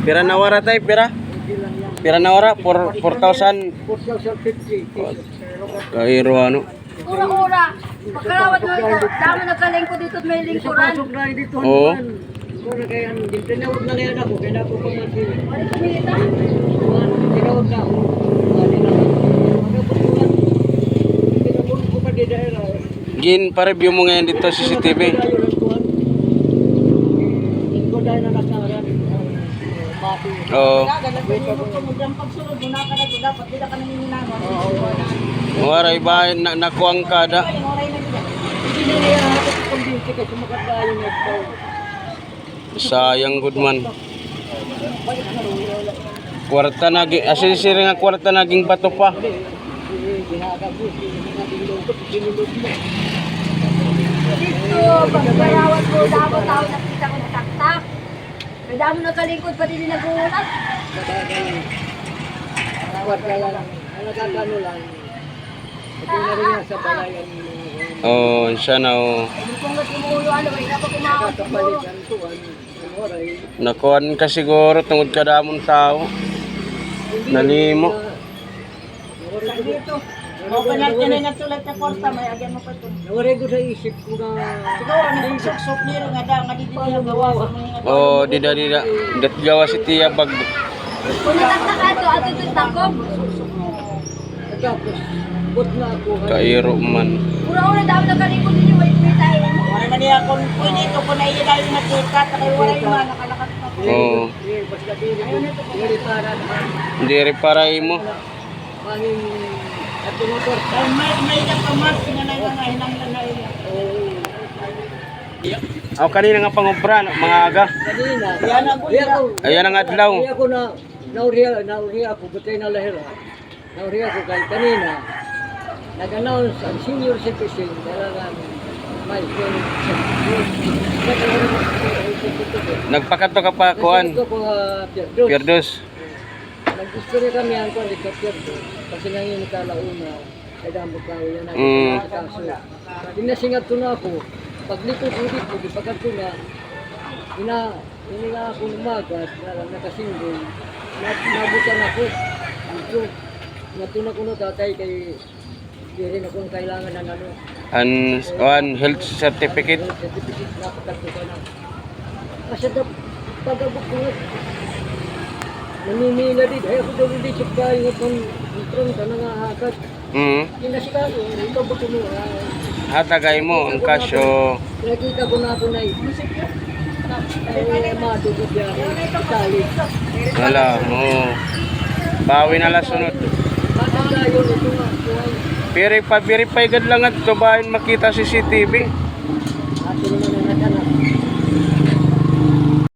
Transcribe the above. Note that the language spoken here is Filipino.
Pira nawara tayo, pira? Pira nawara, 4,000. 4,050. Kairo ano? Ura-ura. Pagkalawat mo ito, dami nagkalingko dito at may lingkuran. Pasok na dito. Oo. Kaya tinawag na ngayon ako. Kaya ako pa mag-iwi. Wala kumita. Tinawag na ako. Tinawag ko pa di dahil. Gin, pa-review mo ngayon dito CCTV. Ito dahil na nasaran. Mati. Oo. Pagsunod, muna ka na ito. Dapat hindi ka nanininaman. Waray ba, nakuang kada. Hindi na nila ako kumbinsi kasi makatayo na ito. Sayang good man. Kwarta naging, asisiri nga kwarta naging bato pa. Dito, pagbayawat ko, dapat tao nakita ko nataktak. May damo nagkalingkod, pati din nagulat. Tawad ka lang. Nagkakano lang. Ito na rin yan sa balayan. Oh, siya na oh. Kung nagkumulo, ano, may dapat kumakot siguro. Kapalitan to. Oray. Nakuan ka siguro tungod kadamon tao. Nalimo. Dito. O, panartin na natulad na korta, may agyan mo pa ito. Nawaray ko sa isip ko na Siguro, nagsuksok nila nga da, nga di din yung gawa sa mga Oh, dida. Gatgawa si Tia bag. Kung nataktak ato, ato ito takom. tapos bot na ako. Kairo man. Pura-ura dami nagkalingkod din yung may tayo. Wala na niya kung pinito, kung naiya na yung natikat, kaya wala yung mga nakalakas pa. Oh, Basta dili para hindi reparay mo. manging at motor. Ay, may nagpamas, sinanay na nga, hinanglan na iya. Aw kanina nga pangobra mga aga. Kanina. Yan ang Ayan ang adlaw. Kaya ako na nauriya ako butay na lahira. Nauriya ako kay kanina. Nag-announce ang senior citizen talagang may Nagpakato ka pa kuan. Pierdos. Nag-istorya kami ang kuan dito Pierdos. Kasi nga yung nakalauna ay damo ka yun Mm. ang kaso. Dinasingat ko na ako. Paglikod ko dito, pagkat ko na hindi nga ako lumagat, nakasinggol. Nabutan ako. Dito, natuna ko na tatay kay hindi rin akong kailangan ng ano. An health certificate. Certificate na pagkat ko na. Kasi pag-abot ko naninila din. Ay ako daw hindi siya kayo itong intron ka na nga hakat. Hindi na siya kayo. Ito ba ko mo? Hatagay mo ang kasyo. Nakita ko na ako na ay madugot yan. Tali. Wala mo. Bawi na la sunod. Bakit tayo ito nga? Verify gad lang at bahin makita CCTV. Ato naman ang nakanak.